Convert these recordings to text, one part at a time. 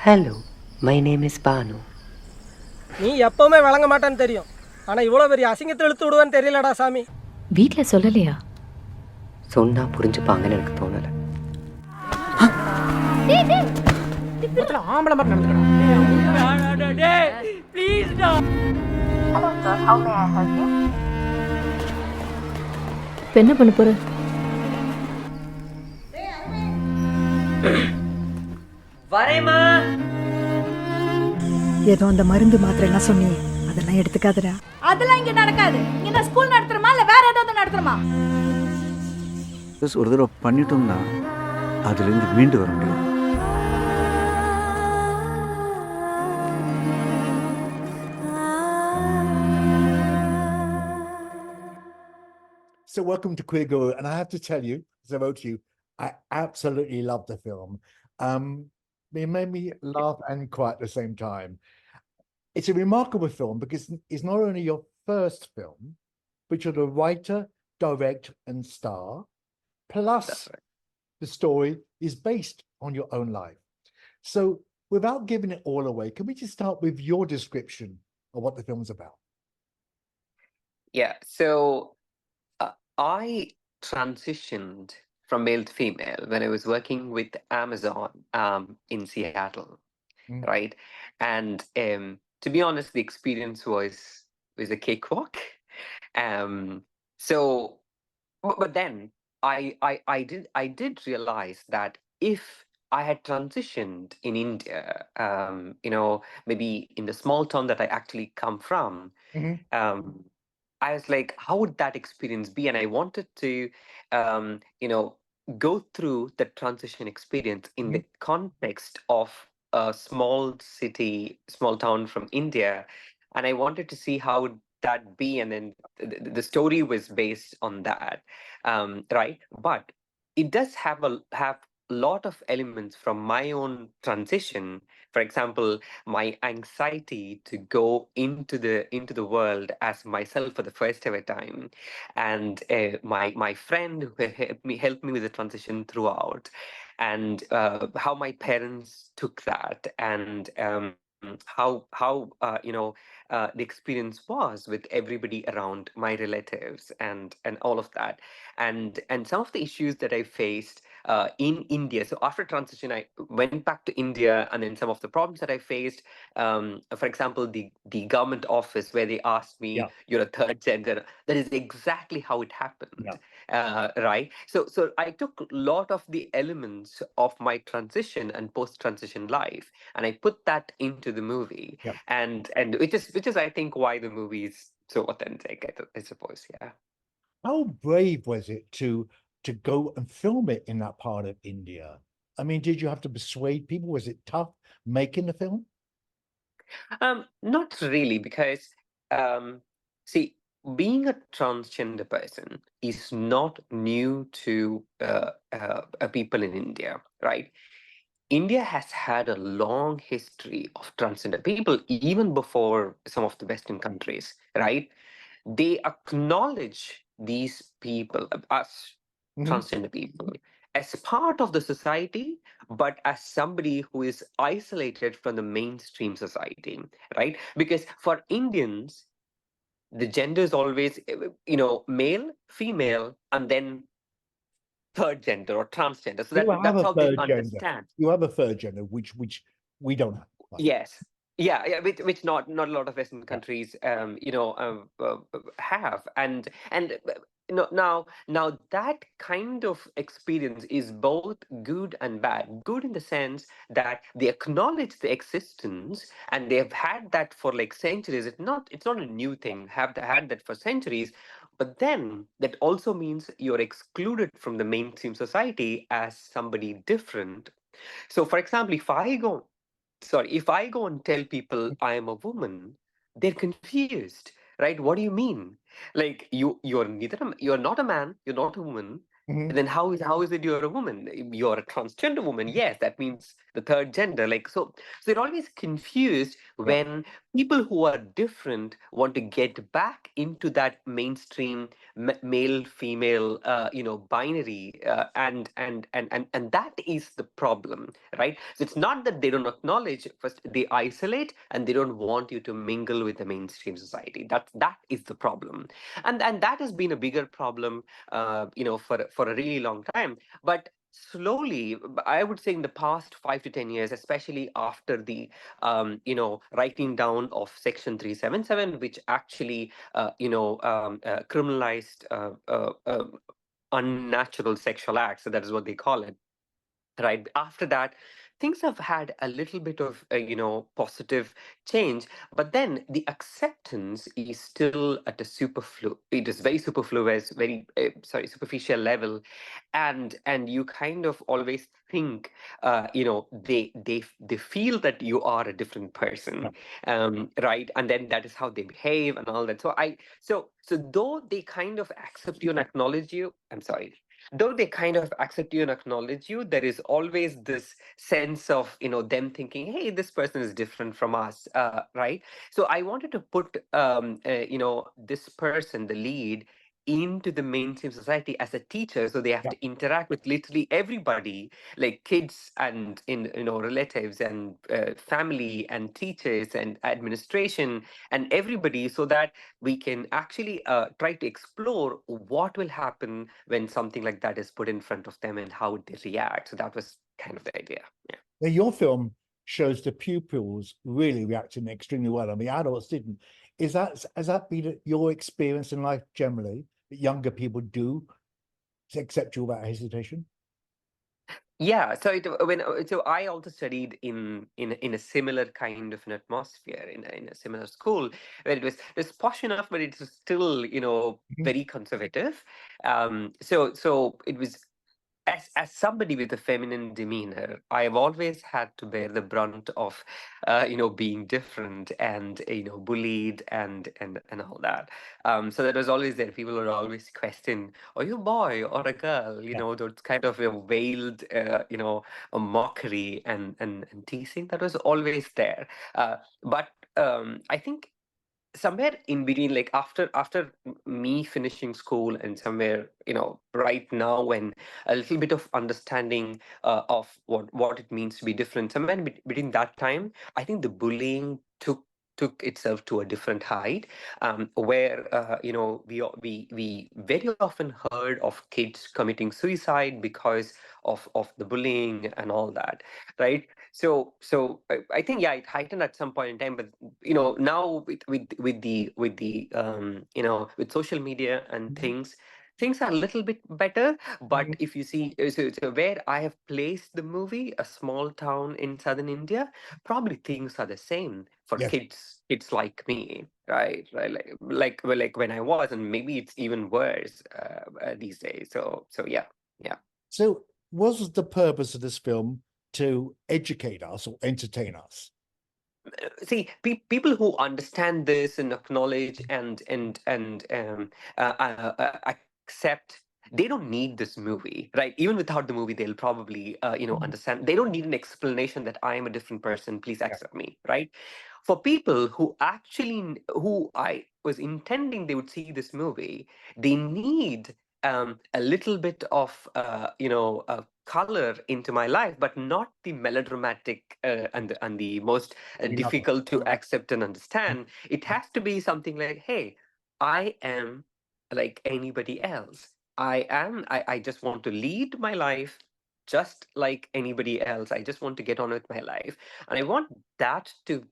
Hello, my name is Banu. நீ எப்பவுமே விளங்க மாட்டான்னு தெரியும். ஆனா இவ்வளவு பெரிய அசிங்கத்தை இழுத்து விடுவேன்னு தெரியலடா சாமி. வீட்ல சொல்லலையா? சொன்னா புரிஞ்சுப்பாங்கன்னு எனக்கு தோணல. ஆம்பளை மாதிரி நடந்துக்கடா. Hello sir, how may I help you? இப்ப என்ன பண்ண போற? வரேமா. ஏதோ அந்த மருந்து மாத்திரை எல்லாம் சொன்னியே, அதெல்லாம் எடுத்துக்காதடா. அதெல்லாம் இங்க நடக்காது. இங்க நான் ஸ்கூல் நடத்துறமா இல்ல வேற ஏதாவது நடத்துறமா? ஒரு தடவை பண்ணிட்டோம்னா அதுலேருந்து மீண்டு வர முடியும். So welcome to Queerguru, and I have to tell you, as I wrote to you, I absolutely loved the film. It made me laugh and cry at the same time. It's a remarkable film because it's not only your first film, but you're the writer, direct, and star. Plus, the story is based on your own life. So, without giving it all away, can we just start with your description of what the film's about? Yeah, so I transitioned from male to female when I was working with Amazon in Seattle, right? And to be honest, the experience was a cakewalk. So, but then I did realize that if I had transitioned in India, maybe in the small town that I actually come from, I was like, how would that experience be? And I wanted to, go through the transition experience in the context of a small city, small town from India. And I wanted to see how would that be. And then the story was based on that, right? But it does have a lot of elements from my own transition. For example, my anxiety to go into the world as myself for the first ever time, and my friend who helped me with the transition throughout, and how my parents took that, and how the experience was with everybody around, my relatives, and all of that, and some of the issues that I faced in India. So after transition, I went back to India, and then some of the problems that I faced. For example, the government office where they asked me, "You're a third gender." That is exactly how it happened, right? So I took a lot of the elements of my transition and post-transition life, and I put that into the movie, and which is I think why the movie is so authentic. I suppose, yeah. How brave was it to go and film it in that part of India? I mean, did you have to persuade people? Was it tough making the film? Not really, because see, being a transgender person is not new to people in India, right? India has had a long history of transgender people, even before some of the Western countries, right? They acknowledge these people, us transgender people, as part of the society, but as somebody who is isolated from the mainstream society, right? Because for Indians, the gender is always, male, female, and then third gender or transgender. So that's how they understand. You have a third gender, which we don't have. Right? Yes. Yeah, which not a lot of Western countries, have, and now that kind of experience is both good and bad. Good in the sense that they acknowledge the existence, and they have had that for like centuries. It's not a new thing. Have had that for centuries, but then that also means you're excluded from the mainstream society as somebody different. So, for example, if I go and tell people I am a woman, they're confused, right? What do you mean? Like you're not a man, you're not a woman. And then how is it you're a woman? You're a transgender woman. Yes, that means the third gender. Like so they're always confused when people who are different want to get back into that mainstream male female binary, and that is the problem, right? So it's not that they don't acknowledge, first they isolate and they don't want you to mingle with the mainstream society. That is the problem, and that has been a bigger problem, for a really long time. But slowly, I would say in the past 5 to 10 years, especially after the writing down of Section 377, which actually criminalized unnatural sexual acts. So that is what they call it. Right after that, things have had a little bit of positive change, but then the acceptance is still at a it is very superfluous, very superficial level, and you kind of always think they feel that you are a different person, right? And then that is how they behave and all that. So though they kind of accept you and acknowledge you, I'm sorry, though they kind of accept you and acknowledge you, there is always this sense of them thinking, hey, this person is different from us, right? So I wanted to put this person, the lead, into the mainstream society as a teacher, so they have Yeah. to interact with literally everybody, like kids and relatives and family and teachers and administration and everybody, so that we can actually try to explore what will happen when something like that is put in front of them and how they react. So that was kind of the idea. Yeah. Now, your film shows the pupils really reacting extremely well, and the adults didn't. Has that been your experience in life generally, that younger people do accept you without hesitation? Yeah, so I also studied in a similar kind of an atmosphere, in a similar school, where it was posh enough, but it was still very conservative. So it was, as somebody with a feminine demeanor, I've always had to bear the brunt of being different and bullied and all that. So that was always there. People would always question, are you a boy or a girl? Those kind of veiled a mockery and teasing that was always there. But I think somewhere in between, like after me finishing school, and somewhere right now, when a little bit of understanding of what it means to be different, somewhere in between that time, I think the bullying took itself to a different height, where we very often heard of kids committing suicide because of the bullying and all that, right? So I think, yeah, it heightened at some point in time, but now with social media and things are a little bit better. But if you see, so where I have placed the movie, a small town in southern India, probably things are the same for Yes. kids like me, right, like when I was, and maybe it's even worse these days. So yeah. So was the purpose of this film to educate us or entertain us? See, people who understand this and acknowledge and accept, they don't need this movie, right? Even without the movie, they'll probably understand. They don't need an explanation that I am a different person, please accept me, right? For people who who I was intending they would see this movie, they need a little bit of color into my life, but not the melodramatic and the most difficult to accept and understand. It has to be something like, hey, I am like anybody else. I just want to lead my life just like anybody else. I just want to get on with my life. And I want that to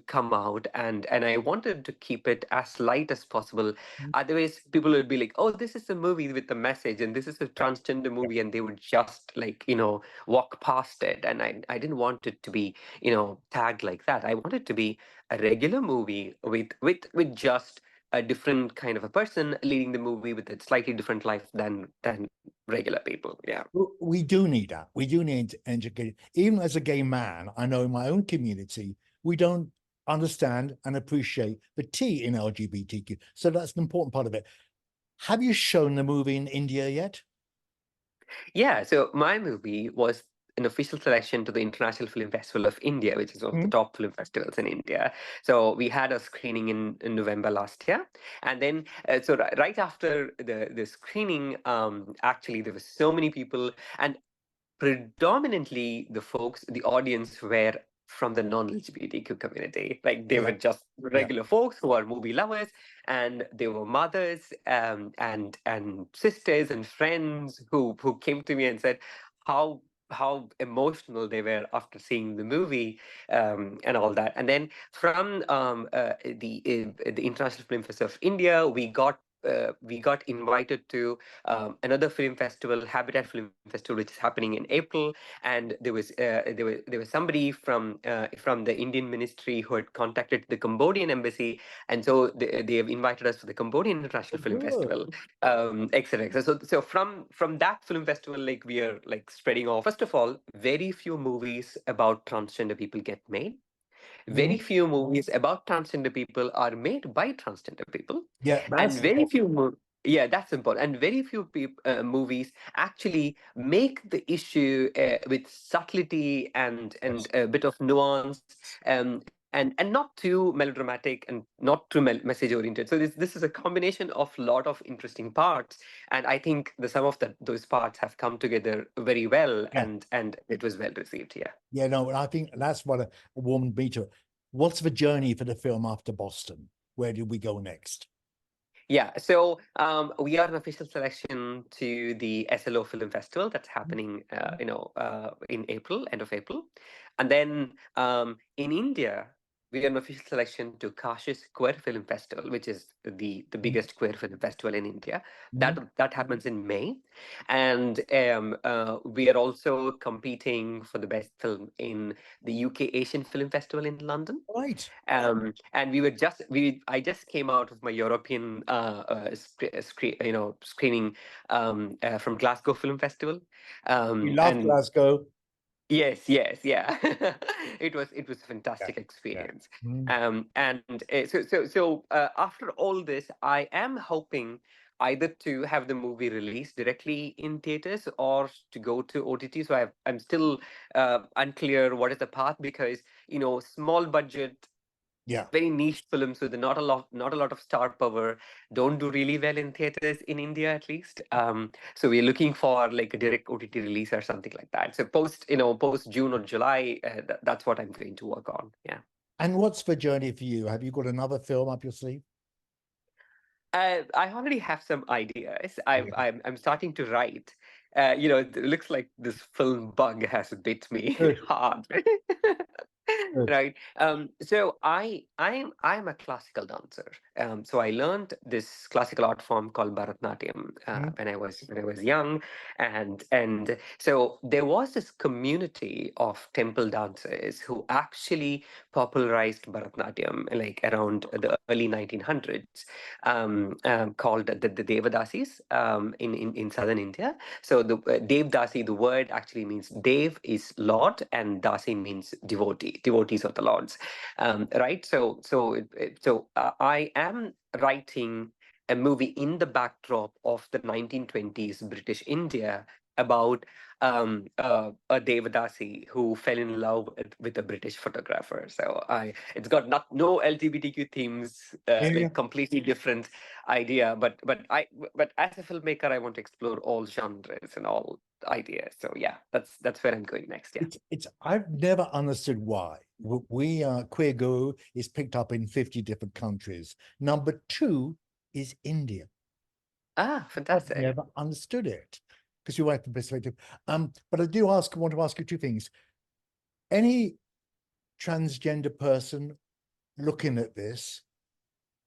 come out, and I wanted to keep it as light as possible. Otherwise, people would be like, oh, this is a movie with a message, and this is a transgender movie, and they would just like, walk past it. And I didn't want it to be, tagged like that. I wanted to be a regular movie with just a different kind of a person leading the movie with a slightly different life than regular people. Yeah. We do need that. We do need to educate. Even as a gay man, I know in my own community, we don't understand and appreciate the T in LGBTQ. So that's an important part of it. Have you shown the movie in India yet? Yeah, so my movie was an official selection to the International Film Festival of India, which is one of the top film festivals in India. So we had a screening in November last year, and then right after the screening, actually there were so many people, and predominantly the audience were from the non-LGBTQ community. Like they were just regular folks who are movie lovers, and they were mothers and sisters and friends who came to me and said how emotional they were after seeing the movie, and all that. And then from the International Film Fest of India, we got invited to another film festival, Habitat Film Festival, which is happening in April. And there was somebody from the Indian ministry who had contacted the Cambodian embassy, and so they have invited us to the Cambodian International Film Festival, etc. So from that film festival, like we are like spreading off. First of all, very few movies about transgender people get made. Very few movies about transgender people are made by transgender people. Yeah, And that's very few yeah, that's important. And very few movies actually make the issue with subtlety and a bit of nuance, and not too melodramatic and not too message oriented. So this is a combination of a lot of interesting parts, and I think the some of those parts have come together very well, and it was well received. Yeah. Yeah, no, and I think that's what a warmed me to. What's the journey for the film after Boston? Where do we go next? Yeah, so we are an official selection to the SLO Film Festival that's happening, in April, end of April, and then in India we are an official selection to Kashi's Queer Film Festival, which is the biggest queer film festival in India. That happens in May, and we are also competing for the best film in the UK Asian Film Festival in London. Right. And I just came out of my European screening from Glasgow Film Festival. We love Glasgow. Yes, yeah. It was a fantastic experience. And so after all this, I am hoping either to have the movie released directly in theaters or to go to OTT. So I'm still unclear what is the path, because small budget, very niche films with not a lot of star power don't do really well in theaters in India, at least. So we're looking for like a direct OTT release or something like that. So post June or July, that's what I'm going to work on. Yeah. And what's the journey for you? Have you got another film up your sleeve? I already have some ideas. I'm starting to write. It looks like this film bug has bit me hard. Right. So I'm a classical dancer. So I learned this classical art form called Bharatanatyam when I was young, and so there was this community of temple dancers who actually popularized Bharatanatyam like around the early 1900s, called the Devadasis in southern India. So the Devdasi, the word actually means Dev is Lord, and Dasi means devotee. Devotees of the Lords, right? So I am writing a movie in the backdrop of the 1920s British India about a Devadasi who fell in love with a British photographer. So it's got no LGBTQ themes, like completely different idea. But as a filmmaker, I want to explore all genres and all ideas. So yeah, that's where I'm going next. Yeah. It's I've never understood why we Queerguru is picked up in 50 different countries. Number 2 is India. Fantastic. I've never understood it, because you have the perspective. But I want to ask you two things. Any transgender person looking at this,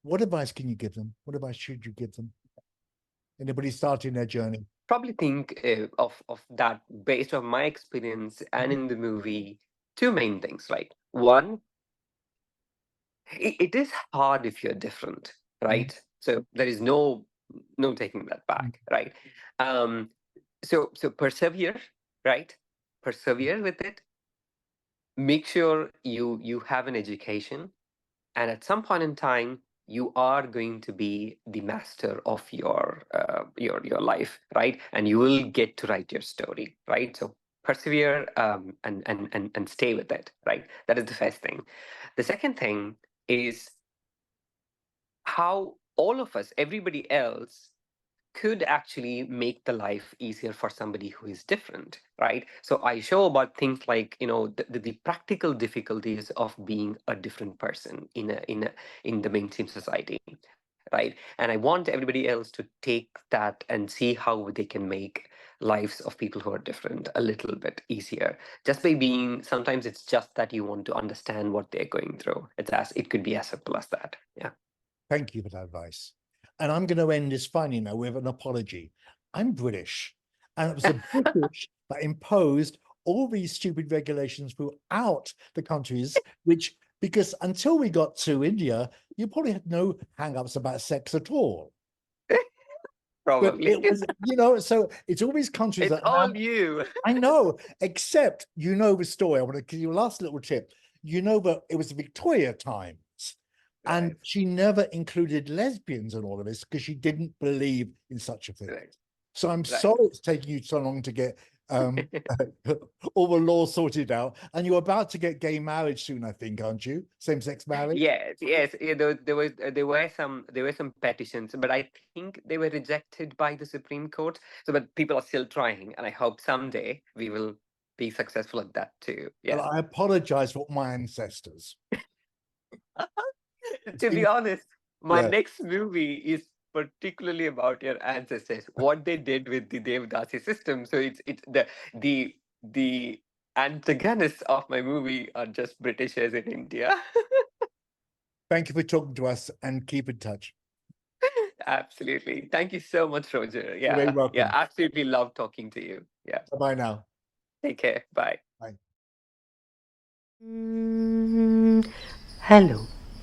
what advice can you give them? What advice should you give them? Anybody starting their journey? Probably think of that based on my experience and in the movie. Two main things, right? One, it is hard if you're different, right? So there is no taking that back, right? So persevere, right? Persevere with it. Make sure you have an education, and at some point in time, you are going to be the master of your life, right? And you will get to write your story, right? So persevere and stay with it, right? That is the first thing. The second thing is how all of us, everybody else, could actually make the life easier for somebody who is different, right? So I show about things like, the practical difficulties of being a different person in the mainstream society, right? And I want everybody else to take that and see how they can make lives of people who are different a little bit easier, just by being. Sometimes it's just that you want to understand what they're going through. It could be as simple as that. Yeah. Thank you for that advice. And I'm going to end this funny now with an apology. I'm British, and it was the British that imposed all these stupid regulations throughout the countries, because until we got to India, you probably had no hang-ups about sex at all. But Probably. it was, so it's all these countries It's that all now, you. I know, except the story. I want to give you a last little tip. That it was Victoria times. And Right. she never included lesbians in all of this because she didn't believe in such a thing. Right. So I'm Right. sorry it's taking you so long to get all the law sorted out. And you're about to get gay marriage soon, I think, aren't you? Same-sex marriage? Yes. There were some petitions, but I think they were rejected by the Supreme Court. So, but people are still trying, and I hope someday we will be successful at that too. Well, Yeah. I apologize for my ancestors. To be honest, my Yeah. next movie is particularly about your ancestors, what they did with the Devdasi system. So it's the antagonists of my movie are just Britishers in India. Thank you for talking to us, and keep in touch. Absolutely. Thank you so much, Roger. You're very welcome. Yeah, absolutely love talking to you. Yeah. Bye now. Take care. Bye. Bye. Hello,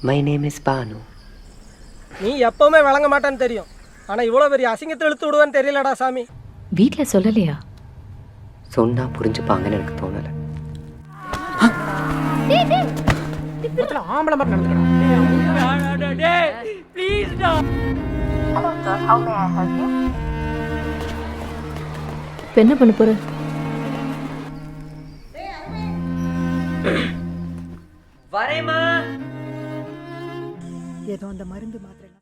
my name is Banu. நீ எப்பவுமே விளங்க மாட்டான்னு தெரியும், ஆனா இவ்வளவு பெரிய அசிங்கத்தை இழுத்து விடுவேன்னு தெரியலடா சாமி. வீட்ல சொல்லலையா? சொன்னா புரிஞ்சுப்பாங்கன்னு எனக்கு தோணல. ஆம்பளை மாதிரி நடந்துக்கடா. Hello sir, how may I help you? இப்ப என்ன பண்ண போற? ஏதோ அந்த மருந்து மாத்திரை